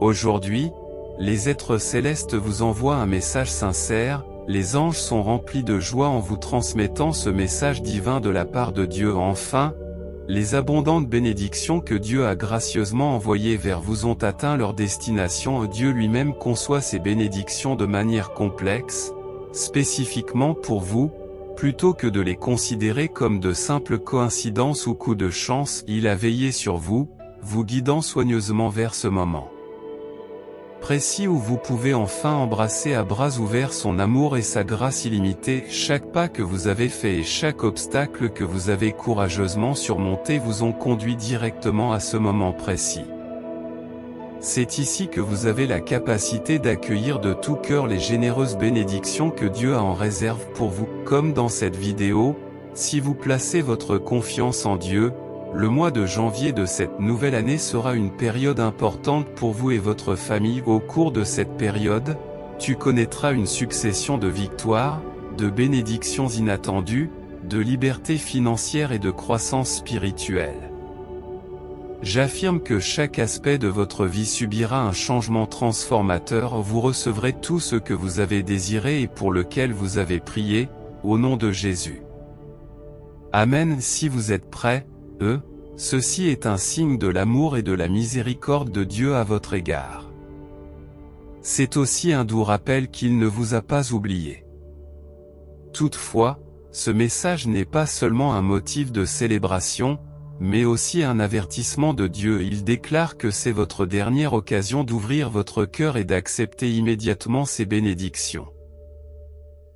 Aujourd'hui, les êtres célestes vous envoient un message sincère, les anges sont remplis de joie en vous transmettant ce message divin de la part de Dieu. Enfin, les abondantes bénédictions que Dieu a gracieusement envoyées vers vous ont atteint leur destination. Dieu lui-même conçoit ces bénédictions de manière complexe, spécifiquement pour vous, plutôt que de les considérer comme de simples coïncidences ou coups de chance. Il a veillé sur vous, vous guidant soigneusement vers ce moment précis où vous pouvez enfin embrasser à bras ouverts son amour et sa grâce illimitée. Chaque pas que vous avez fait et chaque obstacle que vous avez courageusement surmonté vous ont conduit directement à ce moment précis. C'est ici que vous avez la capacité d'accueillir de tout cœur les généreuses bénédictions que Dieu a en réserve pour vous. Comme dans cette vidéo, si vous placez votre confiance en Dieu, le mois de janvier de cette nouvelle année sera une période importante pour vous et votre famille. Au cours de cette période, tu connaîtras une succession de victoires, de bénédictions inattendues, de liberté financière et de croissance spirituelle. J'affirme que chaque aspect de votre vie subira un changement transformateur. Vous recevrez tout ce que vous avez désiré et pour lequel vous avez prié, au nom de Jésus. Amen. Si vous êtes prêts, ceci est un signe de l'amour et de la miséricorde de Dieu à votre égard. C'est aussi un doux rappel qu'il ne vous a pas oublié. Toutefois, ce message n'est pas seulement un motif de célébration, mais aussi un avertissement de Dieu. Il déclare que c'est votre dernière occasion d'ouvrir votre cœur et d'accepter immédiatement ses bénédictions.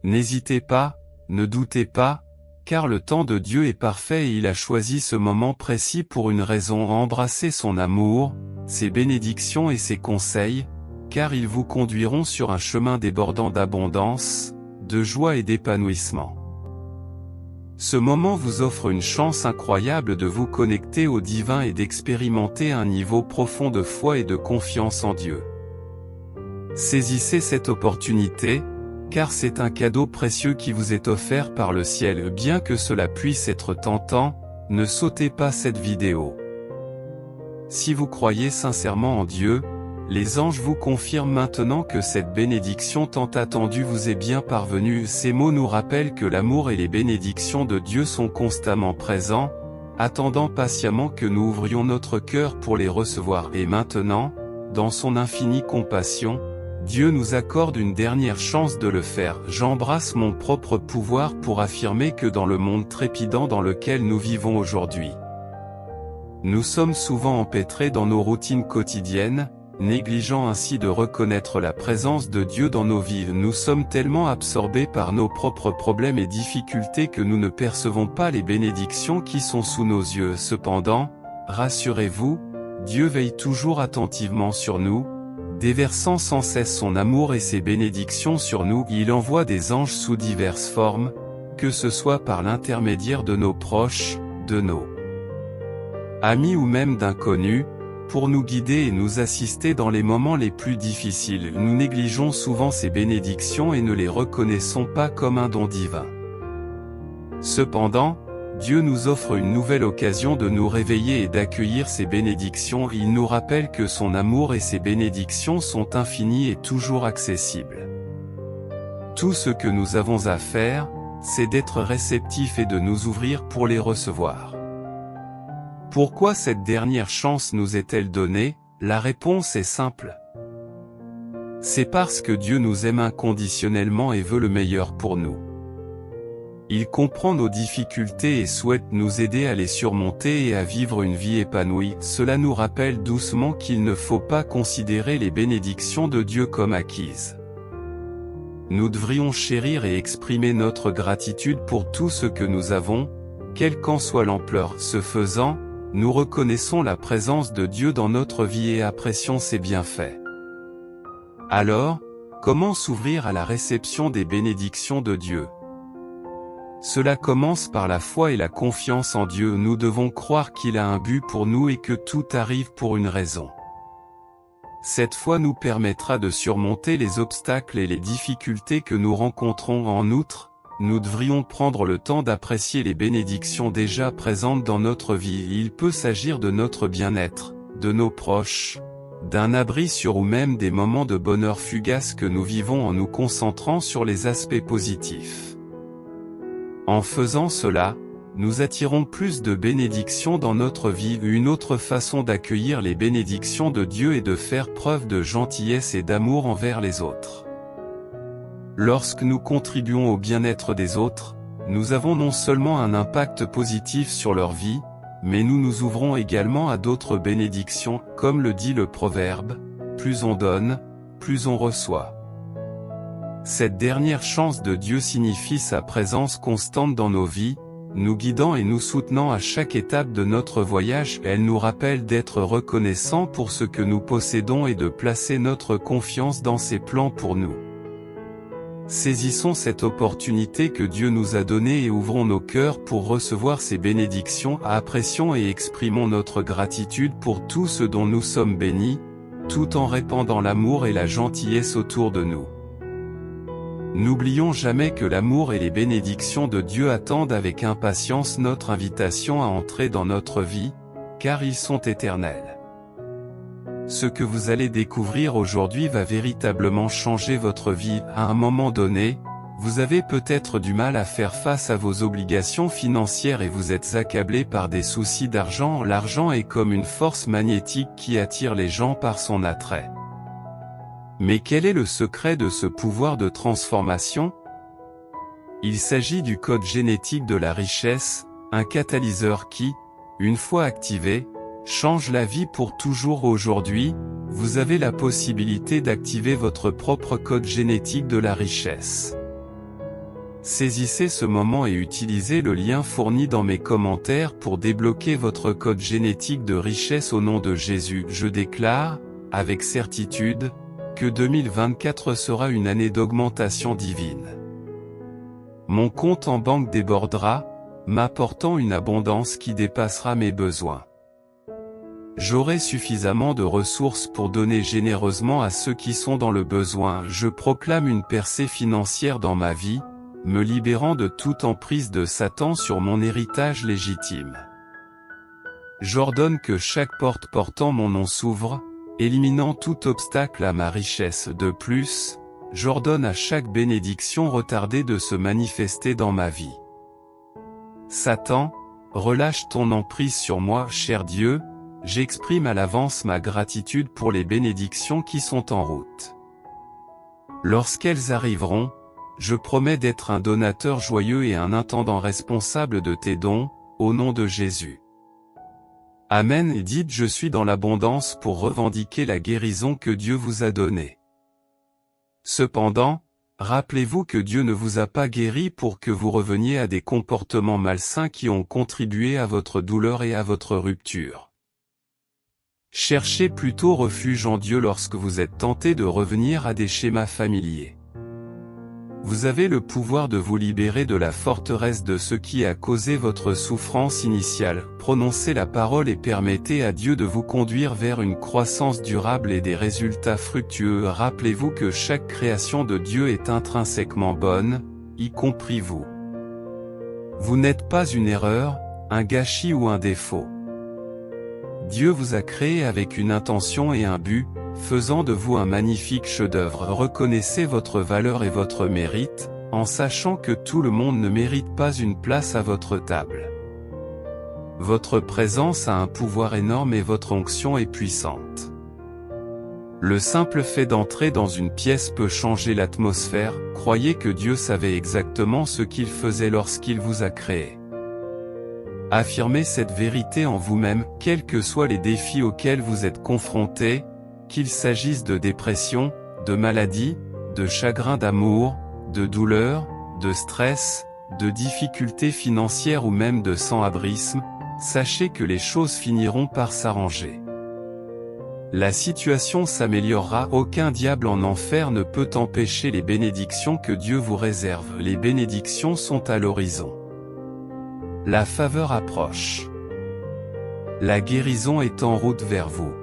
N'hésitez pas, ne doutez pas, car le temps de Dieu est parfait et il a choisi ce moment précis pour une raison. Embrassez son amour, ses bénédictions et ses conseils, car ils vous conduiront sur un chemin débordant d'abondance, de joie et d'épanouissement. Ce moment vous offre une chance incroyable de vous connecter au divin et d'expérimenter un niveau profond de foi et de confiance en Dieu. Saisissez cette opportunité, car c'est un cadeau précieux qui vous est offert par le ciel. Bien que cela puisse être tentant, ne sautez pas cette vidéo. Si vous croyez sincèrement en Dieu, les anges vous confirment maintenant que cette bénédiction tant attendue vous est bien parvenue. Ces mots nous rappellent que l'amour et les bénédictions de Dieu sont constamment présents, attendant patiemment que nous ouvrions notre cœur pour les recevoir. Et maintenant, dans son infinie compassion, Dieu nous accorde une dernière chance de le faire. J'embrasse mon propre pouvoir pour affirmer que dans le monde trépidant dans lequel nous vivons aujourd'hui, nous sommes souvent empêtrés dans nos routines quotidiennes, négligeant ainsi de reconnaître la présence de Dieu dans nos vies. Nous sommes tellement absorbés par nos propres problèmes et difficultés que nous ne percevons pas les bénédictions qui sont sous nos yeux. Cependant, rassurez-vous, Dieu veille toujours attentivement sur nous, déversant sans cesse son amour et ses bénédictions sur nous. Il envoie des anges sous diverses formes, que ce soit par l'intermédiaire de nos proches, de nos amis ou même d'inconnus, pour nous guider et nous assister dans les moments les plus difficiles. Nous négligeons souvent ces bénédictions et ne les reconnaissons pas comme un don divin. Cependant, Dieu nous offre une nouvelle occasion de nous réveiller et d'accueillir ses bénédictions. Il nous rappelle que son amour et ses bénédictions sont infinies et toujours accessibles. Tout ce que nous avons à faire, c'est d'être réceptifs et de nous ouvrir pour les recevoir. Pourquoi cette dernière chance nous est-elle donnée? La réponse est simple. C'est parce que Dieu nous aime inconditionnellement et veut le meilleur pour nous. Il comprend nos difficultés et souhaite nous aider à les surmonter et à vivre une vie épanouie. Cela nous rappelle doucement qu'il ne faut pas considérer les bénédictions de Dieu comme acquises. Nous devrions chérir et exprimer notre gratitude pour tout ce que nous avons, quelle qu'en soit l'ampleur. Ce faisant, nous reconnaissons la présence de Dieu dans notre vie et apprécions ses bienfaits. Alors, comment s'ouvrir à la réception des bénédictions de Dieu? Cela commence par la foi et la confiance en Dieu. Nous devons croire qu'il a un but pour nous et que tout arrive pour une raison. Cette foi nous permettra de surmonter les obstacles et les difficultés que nous rencontrons. En outre, nous devrions prendre le temps d'apprécier les bénédictions déjà présentes dans notre vie. Il peut s'agir de notre bien-être, de nos proches, d'un abri sûr ou même des moments de bonheur fugace que nous vivons en nous concentrant sur les aspects positifs. En faisant cela, nous attirons plus de bénédictions dans notre vie. Une autre façon d'accueillir les bénédictions de Dieu est de faire preuve de gentillesse et d'amour envers les autres. Lorsque nous contribuons au bien-être des autres, nous avons non seulement un impact positif sur leur vie, mais nous nous ouvrons également à d'autres bénédictions, comme le dit le proverbe, « Plus on donne, plus on reçoit ». Cette dernière chance de Dieu signifie sa présence constante dans nos vies, nous guidant et nous soutenant à chaque étape de notre voyage. Elle nous rappelle d'être reconnaissants pour ce que nous possédons et de placer notre confiance dans ses plans pour nous. Saisissons cette opportunité que Dieu nous a donnée et ouvrons nos cœurs pour recevoir ses bénédictions. Apprécions et exprimons notre gratitude pour tout ce dont nous sommes bénis, tout en répandant l'amour et la gentillesse autour de nous. N'oublions jamais que l'amour et les bénédictions de Dieu attendent avec impatience notre invitation à entrer dans notre vie, car ils sont éternels. Ce que vous allez découvrir aujourd'hui va véritablement changer votre vie. À un moment donné, vous avez peut-être du mal à faire face à vos obligations financières et vous êtes accablé par des soucis d'argent. L'argent est comme une force magnétique qui attire les gens par son attrait. Mais quel est le secret de ce pouvoir de transformation? Il s'agit du code génétique de la richesse, un catalyseur qui, une fois activé, change la vie pour toujours. Aujourd'hui, vous avez la possibilité d'activer votre propre code génétique de la richesse. Saisissez ce moment et utilisez le lien fourni dans mes commentaires pour débloquer votre code génétique de richesse au nom de Jésus. Je déclare, avec certitude, que 2024 sera une année d'augmentation divine. Mon compte en banque débordera, m'apportant une abondance qui dépassera mes besoins. J'aurai suffisamment de ressources pour donner généreusement à ceux qui sont dans le besoin. Je proclame une percée financière dans ma vie, me libérant de toute emprise de Satan sur mon héritage légitime. J'ordonne que chaque porte portant mon nom s'ouvre, éliminant tout obstacle à ma richesse. De plus, j'ordonne à chaque bénédiction retardée de se manifester dans ma vie. Satan, relâche ton emprise sur moi. Cher Dieu, j'exprime à l'avance ma gratitude pour les bénédictions qui sont en route. Lorsqu'elles arriveront, je promets d'être un donateur joyeux et un intendant responsable de tes dons, au nom de Jésus. Amen. Et dites: je suis dans l'abondance pour revendiquer la guérison que Dieu vous a donnée. Cependant, rappelez-vous que Dieu ne vous a pas guéri pour que vous reveniez à des comportements malsains qui ont contribué à votre douleur et à votre rupture. Cherchez plutôt refuge en Dieu lorsque vous êtes tenté de revenir à des schémas familiers. Vous avez le pouvoir de vous libérer de la forteresse de ce qui a causé votre souffrance initiale. Prononcez la parole et permettez à Dieu de vous conduire vers une croissance durable et des résultats fructueux. Rappelez-vous que chaque création de Dieu est intrinsèquement bonne, y compris vous. Vous n'êtes pas une erreur, un gâchis ou un défaut. Dieu vous a créé avec une intention et un but, faisant de vous un magnifique chef-d'œuvre. Reconnaissez votre valeur et votre mérite, en sachant que tout le monde ne mérite pas une place à votre table. Votre présence a un pouvoir énorme et votre onction est puissante. Le simple fait d'entrer dans une pièce peut changer l'atmosphère. Croyez que Dieu savait exactement ce qu'il faisait lorsqu'il vous a créé. Affirmez cette vérité en vous-même, quels que soient les défis auxquels vous êtes confrontés, qu'il s'agisse de dépression, de maladie, de chagrin d'amour, de douleur, de stress, de difficultés financières ou même de sans-abrisme, sachez que les choses finiront par s'arranger. La situation s'améliorera. Aucun diable en enfer ne peut empêcher les bénédictions que Dieu vous réserve. Les bénédictions sont à l'horizon. La faveur approche. La guérison est en route vers vous.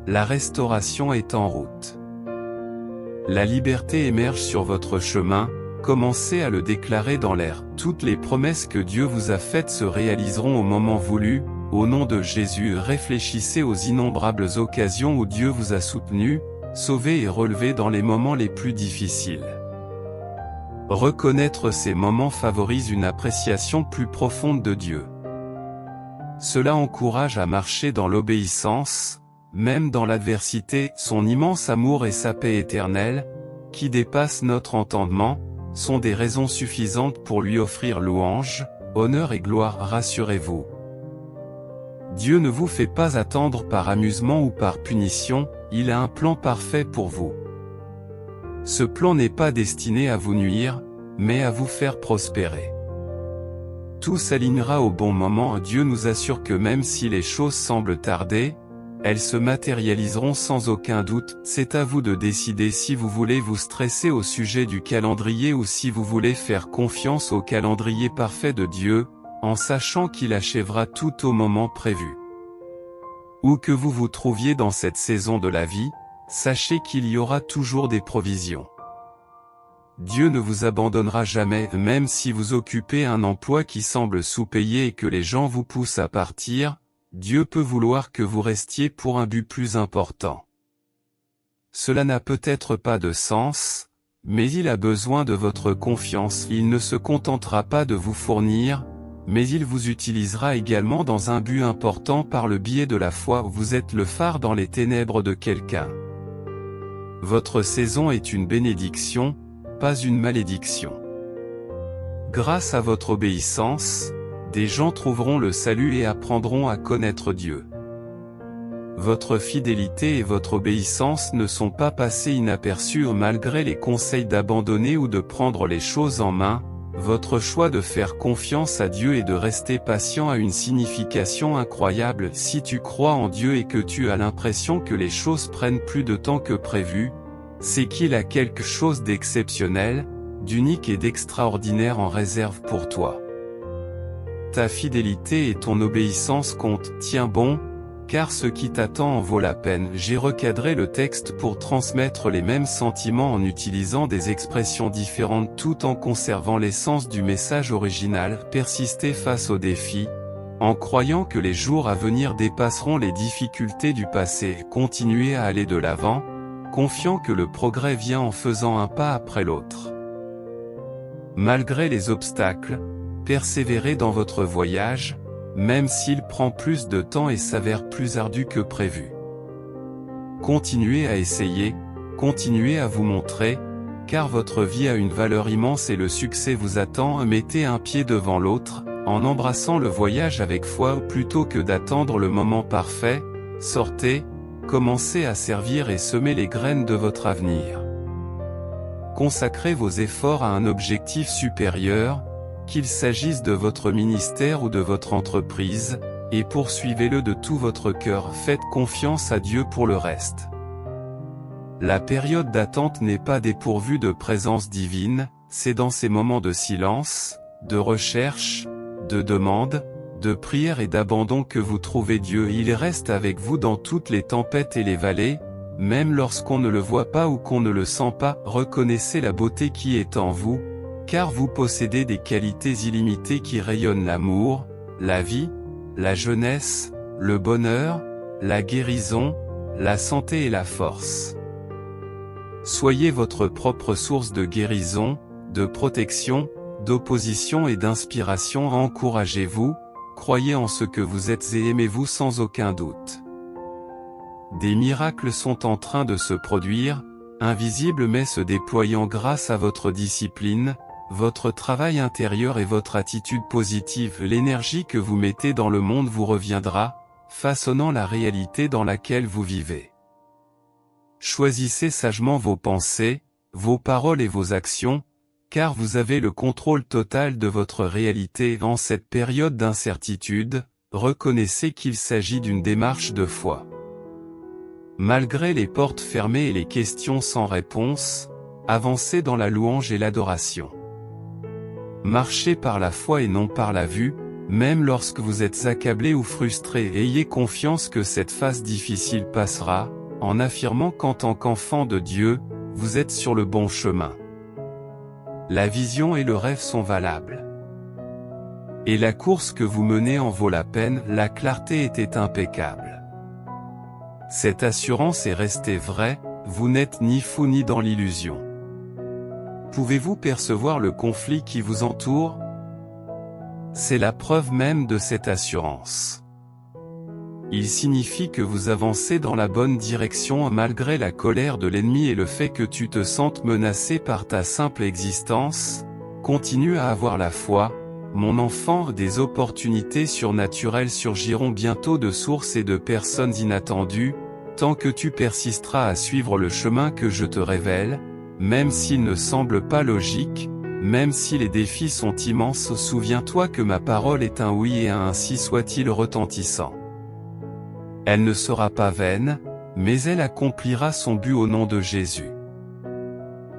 La restauration est en route. La liberté émerge sur votre chemin, commencez à le déclarer dans l'air. Toutes les promesses que Dieu vous a faites se réaliseront au moment voulu, Au nom de Jésus, réfléchissez aux innombrables occasions où Dieu vous a soutenu, sauvé et relevé dans les moments les plus difficiles. Reconnaître ces moments favorise une appréciation plus profonde de Dieu. Cela encourage à marcher dans l'obéissance, même dans l'adversité. Son immense amour et sa paix éternelle, qui dépassent notre entendement, sont des raisons suffisantes pour lui offrir louange, honneur et gloire. Rassurez-vous. Dieu ne vous fait pas attendre par amusement ou par punition, il a un plan parfait pour vous. Ce plan n'est pas destiné à vous nuire, mais à vous faire prospérer. Tout s'alignera au bon moment. Dieu nous assure que même si les choses semblent tarder, elles se matérialiseront sans aucun doute. C'est à vous de décider si vous voulez vous stresser au sujet du calendrier ou si vous voulez faire confiance au calendrier parfait de Dieu, en sachant qu'il achèvera tout au moment prévu. Où que vous vous trouviez dans cette saison de la vie, sachez qu'il y aura toujours des provisions. Dieu ne vous abandonnera jamais, même si vous occupez un emploi qui semble sous-payé et que les gens vous poussent à partir, Dieu peut vouloir que vous restiez pour un but plus important. Cela n'a peut-être pas de sens, mais il a besoin de votre confiance. Il ne se contentera pas de vous fournir, mais il vous utilisera également dans un but important par le biais de la foi. Vous êtes le phare dans les ténèbres de quelqu'un. Votre saison est une bénédiction, pas une malédiction. Grâce à votre obéissance, des gens trouveront le salut et apprendront à connaître Dieu. Votre fidélité et votre obéissance ne sont pas passées inaperçues malgré les conseils d'abandonner ou de prendre les choses en main. Votre choix de faire confiance à Dieu et de rester patient a une signification incroyable. Si tu crois en Dieu et que tu as l'impression que les choses prennent plus de temps que prévu, c'est qu'il a quelque chose d'exceptionnel, d'unique et d'extraordinaire en réserve pour toi. Ta fidélité et ton obéissance comptent. Tiens bon, car ce qui t'attend en vaut la peine. J'ai recadré le texte pour transmettre les mêmes sentiments en utilisant des expressions différentes tout en conservant l'essence du message original. Persistez face aux défis, en croyant que les jours à venir dépasseront les difficultés du passé. Continuez à aller de l'avant, confiant que le progrès vient en faisant un pas après l'autre. Malgré les obstacles, persévérez dans votre voyage, même s'il prend plus de temps et s'avère plus ardu que prévu. Continuez à essayer, continuez à vous montrer, car votre vie a une valeur immense et le succès vous attend. Mettez un pied devant l'autre, en embrassant le voyage avec foi plutôt que d'attendre le moment parfait. Sortez, commencez à servir et semer les graines de votre avenir. Consacrez vos efforts à un objectif supérieur, qu'il s'agisse de votre ministère ou de votre entreprise, et poursuivez-le de tout votre cœur. Faites confiance à Dieu pour le reste. La période d'attente n'est pas dépourvue de présence divine, c'est dans ces moments de silence, de recherche, de demande, de prière et d'abandon que vous trouvez Dieu. Il reste avec vous dans toutes les tempêtes et les vallées, même lorsqu'on ne le voit pas ou qu'on ne le sent pas. Reconnaissez la beauté qui est en vous, car vous possédez des qualités illimitées qui rayonnent l'amour, la vie, la jeunesse, le bonheur, la guérison, la santé et la force. Soyez votre propre source de guérison, de protection, d'opposition et d'inspiration. Encouragez-vous, croyez en ce que vous êtes et aimez-vous sans aucun doute. Des miracles sont en train de se produire, invisibles mais se déployant grâce à votre discipline, votre travail intérieur et votre attitude positive. L'énergie que vous mettez dans le monde vous reviendra, façonnant la réalité dans laquelle vous vivez. Choisissez sagement vos pensées, vos paroles et vos actions, car vous avez le contrôle total de votre réalité. En cette période d'incertitude, reconnaissez qu'il s'agit d'une démarche de foi. Malgré les portes fermées et les questions sans réponse, avancez dans la louange et l'adoration. Marchez par la foi et non par la vue, même lorsque vous êtes accablé ou frustré. Ayez confiance que cette phase difficile passera, en affirmant qu'en tant qu'enfant de Dieu, vous êtes sur le bon chemin. La vision et le rêve sont valables. Et la course que vous menez en vaut la peine, la clarté était impeccable. Cette assurance est restée vraie, vous n'êtes ni fou ni dans l'illusion. Pouvez-vous percevoir le conflit qui vous entoure? C'est la preuve même de cette assurance. Il signifie que vous avancez dans la bonne direction malgré la colère de l'ennemi et le fait que tu te sentes menacé par ta simple existence. Continue à avoir la foi, mon enfant, des opportunités surnaturelles surgiront bientôt de sources et de personnes inattendues, tant que tu persisteras à suivre le chemin que je te révèle, même s'il ne semble pas logique, même si les défis sont immenses, souviens-toi que ma parole est un oui et un ainsi soit-il retentissant. Elle ne sera pas vaine, mais elle accomplira son but au nom de Jésus.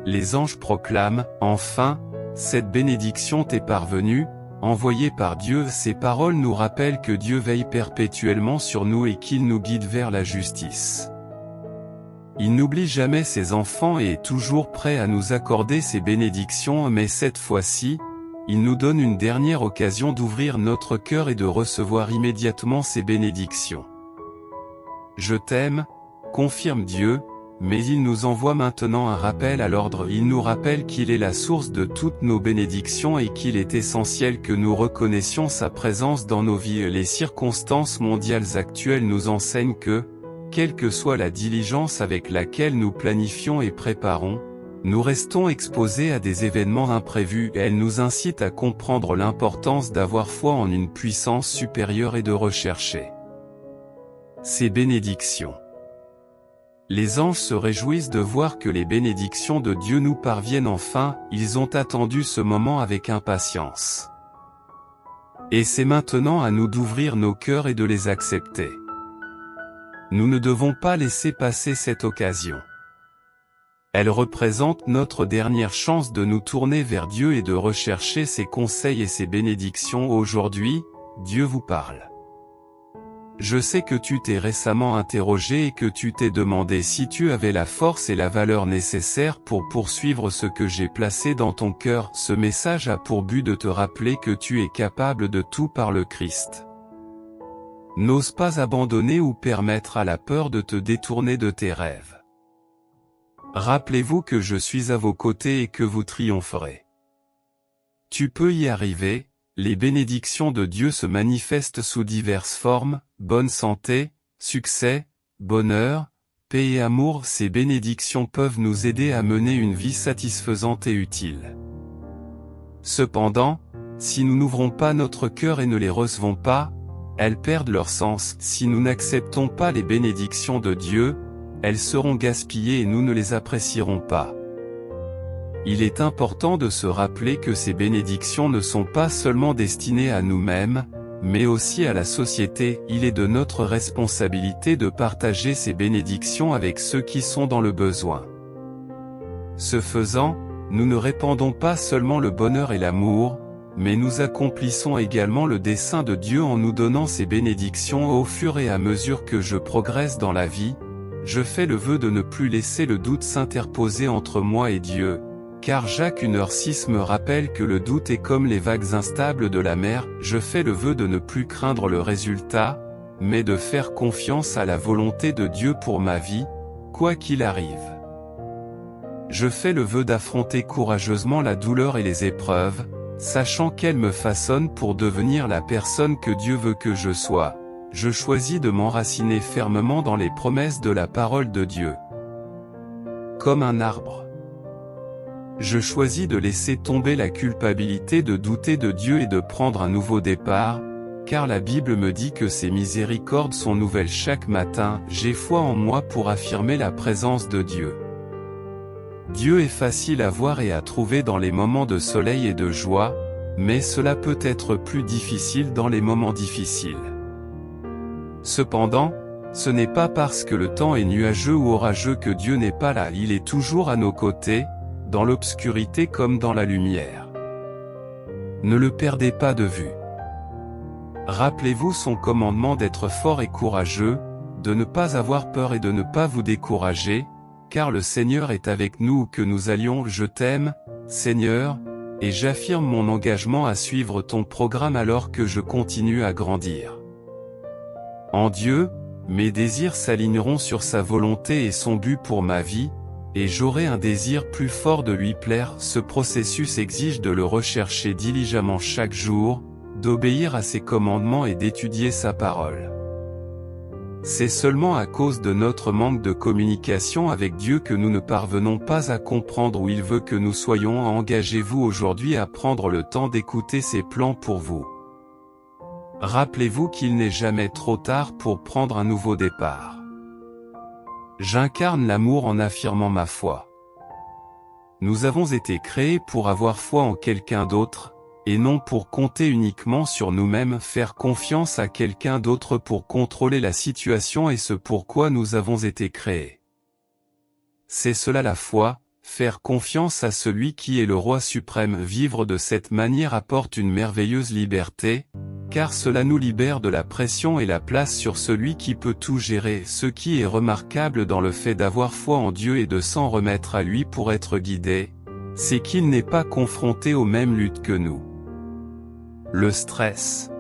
Les anges proclament, enfin, cette bénédiction t'est parvenue, envoyée par Dieu. Ces paroles nous rappellent que Dieu veille perpétuellement sur nous et qu'il nous guide vers la justice. Il n'oublie jamais ses enfants et est toujours prêt à nous accorder ses bénédictions, mais cette fois-ci, il nous donne une dernière occasion d'ouvrir notre cœur et de recevoir immédiatement ses bénédictions. Je t'aime, confirme Dieu, mais il nous envoie maintenant un rappel à l'ordre. Il nous rappelle qu'il est la source de toutes nos bénédictions et qu'il est essentiel que nous reconnaissions sa présence dans nos vies. Les circonstances mondiales actuelles nous enseignent que, quelle que soit la diligence avec laquelle nous planifions et préparons, nous restons exposés à des événements imprévus. Elles nous incitent à comprendre l'importance d'avoir foi en une puissance supérieure et de rechercher ces bénédictions. Les anges se réjouissent de voir que les bénédictions de Dieu nous parviennent enfin, ils ont attendu ce moment avec impatience. Et c'est maintenant à nous d'ouvrir nos cœurs et de les accepter. Nous ne devons pas laisser passer cette occasion. Elle représente notre dernière chance de nous tourner vers Dieu et de rechercher ses conseils et ses bénédictions. Aujourd'hui, Dieu vous parle. Je sais que tu t'es récemment interrogé et que tu t'es demandé si tu avais la force et la valeur nécessaires pour poursuivre ce que j'ai placé dans ton cœur. Ce message a pour but de te rappeler que tu es capable de tout par le Christ. N'ose pas abandonner ou permettre à la peur de te détourner de tes rêves. Rappelez-vous que je suis à vos côtés et que vous triompherez. Tu peux y arriver. Les bénédictions de Dieu se manifestent sous diverses formes, bonne santé, succès, bonheur, paix et amour. Ces bénédictions peuvent nous aider à mener une vie satisfaisante et utile. Cependant, si nous n'ouvrons pas notre cœur et ne les recevons pas, elles perdent leur sens. Si nous n'acceptons pas les bénédictions de Dieu, elles seront gaspillées et nous ne les apprécierons pas. Il est important de se rappeler que ces bénédictions ne sont pas seulement destinées à nous-mêmes, mais aussi à la société. Il est de notre responsabilité de partager ces bénédictions avec ceux qui sont dans le besoin. Ce faisant, nous ne répandons pas seulement le bonheur et l'amour, mais nous accomplissons également le dessein de Dieu en nous donnant ces bénédictions. Au fur et à mesure que je progresse dans la vie, je fais le vœu de ne plus laisser le doute s'interposer entre moi et Dieu. Car Jacques 1h6 me rappelle que le doute est comme les vagues instables de la mer. Je fais le vœu de ne plus craindre le résultat, mais de faire confiance à la volonté de Dieu pour ma vie, quoi qu'il arrive. Je fais le vœu d'affronter courageusement la douleur et les épreuves, sachant qu'elles me façonnent pour devenir la personne que Dieu veut que je sois. Je choisis de m'enraciner fermement dans les promesses de la parole de Dieu. Comme un arbre. Je choisis de laisser tomber la culpabilité de douter de Dieu et de prendre un nouveau départ, car la Bible me dit que ses miséricordes sont nouvelles chaque matin. J'ai foi en moi pour affirmer la présence de Dieu. Dieu est facile à voir et à trouver dans les moments de soleil et de joie, mais cela peut être plus difficile dans les moments difficiles. Cependant, ce n'est pas parce que le temps est nuageux ou orageux que Dieu n'est pas là. Il est toujours à nos côtés, dans l'obscurité comme dans la lumière. Ne le perdez pas de vue. Rappelez-vous son commandement d'être fort et courageux, de ne pas avoir peur et de ne pas vous décourager, car le Seigneur est avec nous où que nous allions. Je t'aime, Seigneur, et j'affirme mon engagement à suivre ton programme alors que je continue à grandir. En Dieu, mes désirs s'aligneront sur sa volonté et son but pour ma vie, et j'aurai un désir plus fort de lui plaire. Ce processus exige de le rechercher diligemment chaque jour, d'obéir à ses commandements et d'étudier sa parole. C'est seulement à cause de notre manque de communication avec Dieu que nous ne parvenons pas à comprendre où il veut que nous soyons. Engagez-vous aujourd'hui à prendre le temps d'écouter ses plans pour vous. Rappelez-vous qu'il n'est jamais trop tard pour prendre un nouveau départ. J'incarne l'amour en affirmant ma foi. Nous avons été créés pour avoir foi en quelqu'un d'autre, et non pour compter uniquement sur nous-mêmes. Faire confiance à quelqu'un d'autre pour contrôler la situation est ce pourquoi nous avons été créés. C'est cela la foi, faire confiance à celui qui est le roi suprême. Vivre de cette manière apporte une merveilleuse liberté, car cela nous libère de la pression et la place sur celui qui peut tout gérer. Ce qui est remarquable dans le fait d'avoir foi en Dieu et de s'en remettre à lui pour être guidé, c'est qu'il n'est pas confronté aux mêmes luttes que nous. Le stress,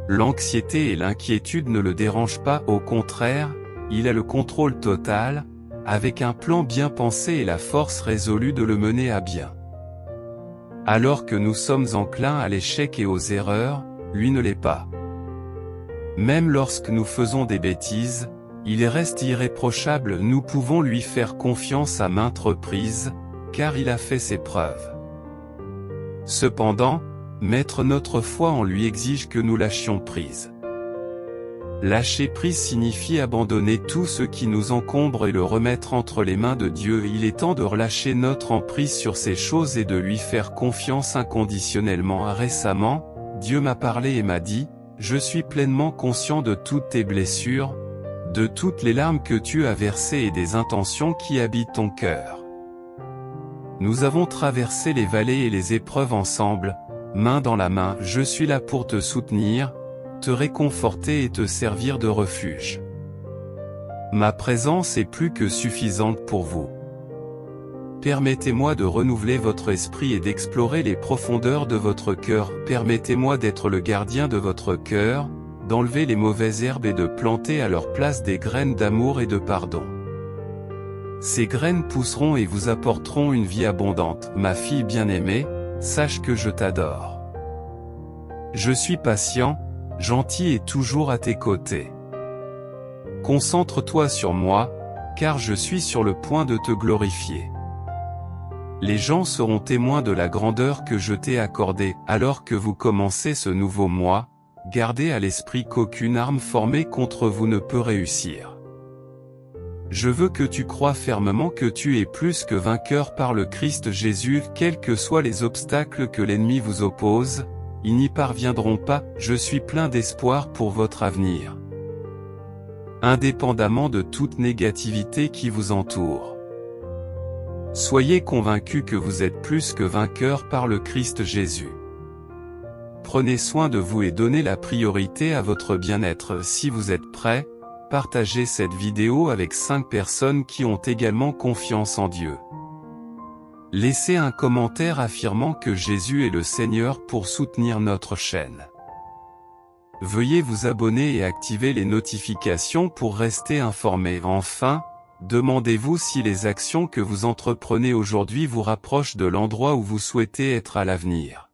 l'anxiété et l'inquiétude ne le dérangent pas, au contraire, il a le contrôle total, avec un plan bien pensé et la force résolue de le mener à bien. Alors que nous sommes enclins à l'échec et aux erreurs, lui ne l'est pas. Même lorsque nous faisons des bêtises, il reste irréprochable. Nous pouvons lui faire confiance à maintes reprises, car il a fait ses preuves. Cependant, mettre notre foi en lui exige que nous lâchions prise. Lâcher prise signifie abandonner tout ce qui nous encombre et le remettre entre les mains de Dieu. Il est temps de relâcher notre emprise sur ces choses et de lui faire confiance inconditionnellement. Récemment, Dieu m'a parlé et m'a dit, « Je suis pleinement conscient de toutes tes blessures, de toutes les larmes que tu as versées et des intentions qui habitent ton cœur. Nous avons traversé les vallées et les épreuves ensemble, main dans la main. Je suis là pour te soutenir, te réconforter et te servir de refuge. Ma présence est plus que suffisante pour vous. Permettez-moi de renouveler votre esprit et d'explorer les profondeurs de votre cœur. Permettez-moi d'être le gardien de votre cœur, d'enlever les mauvaises herbes et de planter à leur place des graines d'amour et de pardon. Ces graines pousseront et vous apporteront une vie abondante. Ma fille bien-aimée, sache que je t'adore. Je suis patient, gentil et toujours à tes côtés. Concentre-toi sur moi, car je suis sur le point de te glorifier. Les gens seront témoins de la grandeur que je t'ai accordée. Alors que vous commencez ce nouveau mois, gardez à l'esprit qu'aucune arme formée contre vous ne peut réussir. Je veux que tu crois fermement que tu es plus que vainqueur par le Christ Jésus. Quels que soient les obstacles que l'ennemi vous oppose, ils n'y parviendront pas. Je suis plein d'espoir pour votre avenir, indépendamment de toute négativité qui vous entoure. Soyez convaincus que vous êtes plus que vainqueur par le Christ Jésus. Prenez soin de vous et donnez la priorité à votre bien-être. Si vous êtes prêts, partagez cette vidéo avec 5 personnes qui ont également confiance en Dieu. Laissez un commentaire affirmant que Jésus est le Seigneur pour soutenir notre chaîne. Veuillez vous abonner et activer les notifications pour rester informé. Enfin, demandez-vous si les actions que vous entreprenez aujourd'hui vous rapprochent de l'endroit où vous souhaitez être à l'avenir.